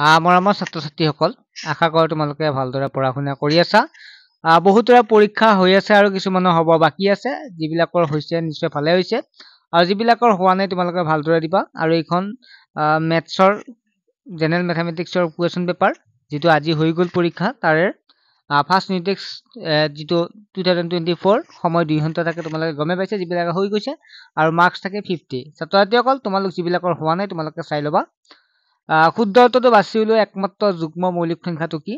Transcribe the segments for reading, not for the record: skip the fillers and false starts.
মৰমৰ ছাত্ৰ-ছাত্ৰীসকল, আশা কৰোঁ তোমালোকে ভালদৰে পঢ়া-শুনা কৰি আছা। বহুতৰে পৰীক্ষা হৈ আছে আৰু কিছুমানৰ হ'ব বাকী আছে। যিবিলাকৰ হৈছে নিশ্চয় ভালে হৈছে, আৰু যিবিলাকৰ হোৱা নাই তোমালোকে ভালদৰে দিবা। আৰু এইখন মেথছৰ জেনেৰেল মেথামেটিক্সৰ কুৱেশ্যন পেপাৰ, যিটো আজি হৈ গ'ল পৰীক্ষা, তাৰে ফাৰ্ষ্ট ইউনিট টেষ্ট যিটো 2024 সময় 2 ঘণ্টা থাকে, তোমালোকে গমে পাইছে যিবিলাকে হৈ গৈছে, আৰু মাৰ্কছ থাকে 50। ছাত্ৰ-ছাত্ৰীসকল, তোমালোক যিবিলাকৰ হোৱা নাই তোমালোকে চাই ল'বা। শুদ্ধ উত্তৰটো বাছি উলিওৱা একমাত্ৰ যুগ্ম মৌলিক সংখ্যাটো কি?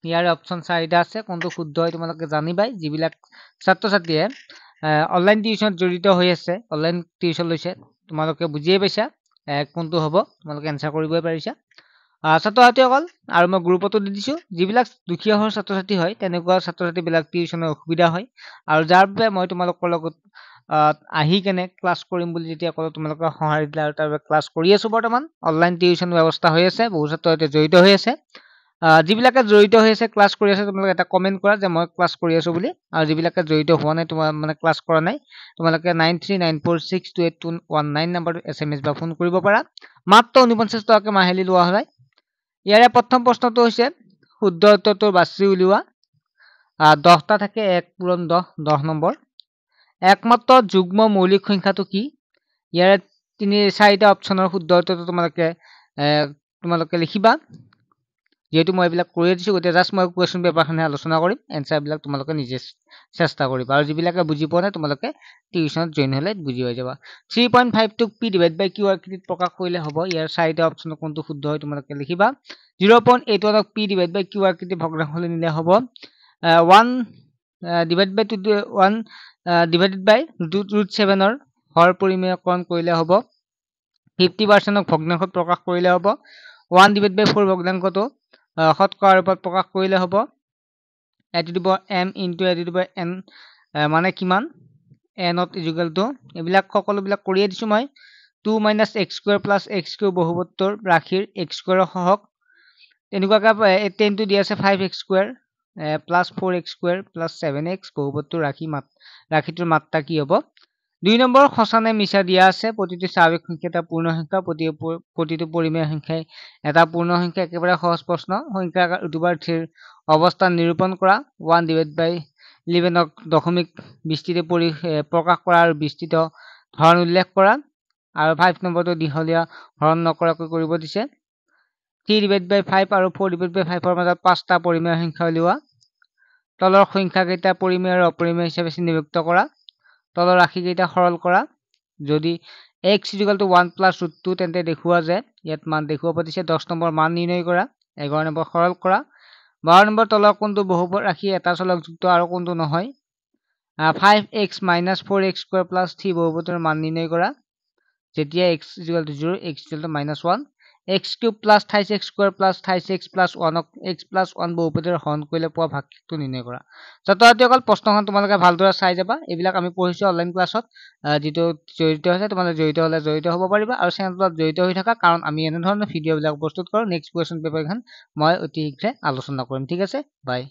ইয়াৰ অপশ্যন 4টা আছে। কোনটো শুদ্ধ হয় তোমালোকে জানিবাই। যিবিলাক ছাত্ৰ-ছাত্ৰীয়ে অনলাইন টিউশ্যনত জড়িত হৈ আছে, অনলাইন টিউশ্যন লৈছে, তোমালোকে বুজিয়ে পাইছা কোনটো হ'ব, তোমালোকে এনচাৰ কৰিবই পাৰিছা। ছাত্ৰ-ছাত্ৰীসকল, আৰু মই গ্ৰুপতো দি দিছোঁ, যিবিলাক দুখীয়া ঘৰৰ ছাত্ৰ-ছাত্ৰী হয় তেনেকুৱা ছাত্ৰ-ছাত্ৰীবিলাক টিউশ্যনৰ অসুবিধা হয়, আৰু যাৰ বাবে মই তোমালোকৰ লগত আহি কেনে ক্লাছ কৰিম বুলি যেতিয়া ক'লো, তোমালোকে সঁহাৰি দিলা, আৰু তাৰ বাবে ক্লাছ কৰি আছো। বৰ্তমান অনলাইন টিউশ্যন ব্যৱস্থা হৈ আছে, বহু ছাত্ৰ-ছাত্ৰী জড়িত হৈ আছে। যিবিলাকে জড়িত হৈ আছে, ক্লাছ কৰি আছে, তোমালোকে এটা কমেণ্ট কৰা যে মই ক্লাছ কৰি আছো বুলি। আৰু যিবিলাকে জড়িত হোৱা নাই, তোমাৰ মানে ক্লাছ কৰা নাই, তোমালোকে 9394628219 নম্বৰটো SMS বা ফোন কৰিব পাৰা। মাত্ৰ 49 টকাকৈ মাহিলী লোৱা হয়। ইয়াৰে প্ৰথম প্ৰশ্নটো হৈছে শুদ্ধ উত্তৰটো বাছি উলিওৱা। 10টা থাকে, 1 পূৰণ 10, 10 নম্বৰ। একমাত্ৰ যুগ্ম মৌলিক সংখ্যাটো কি? ইয়াৰে 4টা অপশ্যনৰ শুদ্ধ উত্তৰটো তোমালোকে লিখিবা। যেহেতু মই এইবিলাক কৰি দিছোঁ, গতিকে জাষ্ট মই কুৱেশ্যন পেপাৰখনে আলোচনা কৰিম, এনচাৰবিলাক তোমালোকে নিজে চেষ্টা কৰিবা। আৰু যিবিলাকে বুজি পোৱা নাই তোমালোকে টিউশ্যনত জইন হ'লে বুজি হৈ যাবা। 3.5টোক P/Q আকৃতিত প্ৰকাশ কৰিলে হ'ব। ইয়াৰ 4টা অপশ্যনৰ কোনটো শুদ্ধ হয় তোমালোকে লিখিবা। 0.81ক P/Q আকৃতিত ভগ্নাংশলৈ নিলে হ'ব 1 divided by √7ৰ হৰ পৰিমেয়কৰণ কৰিলে হ'ব 50%ক ভগ্নাংশত প্ৰকাশ কৰিলে হ'ব 1/4 ভগ্নাংশটো শতকৰাৰ ৰূপত প্ৰকাশ কৰিলে হ'ব a⁴m × a⁴n মানে কিমান, n এইবিলাক সকলোবিলাক কৰিয়ে দিছোঁ মই। 2 - x² + x³ বহুপদটোৰ ৰাশিৰ x² সহগ তেনেকুৱাকৈ 10টো দি আছে 5x² + 4x² + 7x বহুপদটোৰ ৰাশিটোৰ মাত্ৰা কি হ'ব? 2 নম্বৰ সঁচা নে মিছা দিয়া আছে। প্ৰতিটো স্বাভাৱিক সংখ্যা এটা পূৰ্ণ সংখ্যা, প্ৰতিটো পৰিমেয় সংখ্যাই এটা পূৰ্ণ সংখ্যা। একেবাৰে সহজ প্ৰশ্ন। সংখ্যাৰ উৰ্ধ্বগামীৰ অৱস্থান নিৰূপণ কৰা। 1/11ক দশমিক বিস্তৃতি প্ৰকাশ কৰা আৰু বিস্তৃত ধৰণ উল্লেখ কৰা। আৰু 5 নম্বৰটো দীঘলীয়া হৰণ নকৰাকৈ কৰিব দিছে। 3/5 আৰু 4/5ৰ মাজত 5টা পৰিমেয় সংখ্যা উলিওৱা। তলৰ সংখ্যাকেইটা পৰিমেয় আৰু অপৰিমেয় হিচাপে শ্ৰেণীভুক্ত কৰা। তলৰ ৰাশিকেইটা সৰল কৰা। যদি x = 1 + √2 তেন্তে দেখুওৱা যে ইয়াত মান দেখুৱাব দিছে। 10 নম্বৰ মান নিৰ্ণয় কৰা। 11 নম্বৰ সৰল কৰা। 12 নম্বৰ তলৰ কোনটো বহুপদ ৰাশি এটা চলকযুক্ত আৰু কোনটো নহয়। 5x - 4x² + 3 বহুপদৰ মান নিৰ্ণয় কৰা। যেতিয়া x = 0, x = -1, x³ + 28x² + 28x + 1ক x + 1 বহুপদৰ হৰণ কৰিলে পোৱা ভাগশেষটো নিৰ্ণয় কৰা। ছাত্ৰ-ছাত্ৰীসকল, প্ৰশ্নখন তোমালোকে ভালদৰে চাই যাবা। এইবিলাক আমি পঢ়িছোঁ অনলাইন ক্লাছত। যিটো জড়িত হৈছে, তোমালোকে জড়িত হ'লে জড়িত হ'ব পাৰিবা, আৰু চেনেলটোত জড়িত হৈ থকা, কাৰণ আমি এনেধৰণৰ ভিডিঅ'বিলাক প্ৰস্তুত কৰোঁ। নেক্সট কুৱেশ্যন পেপাৰখন মই অতি শীঘ্ৰে আলোচনা কৰিম। ঠিক আছে, বাই।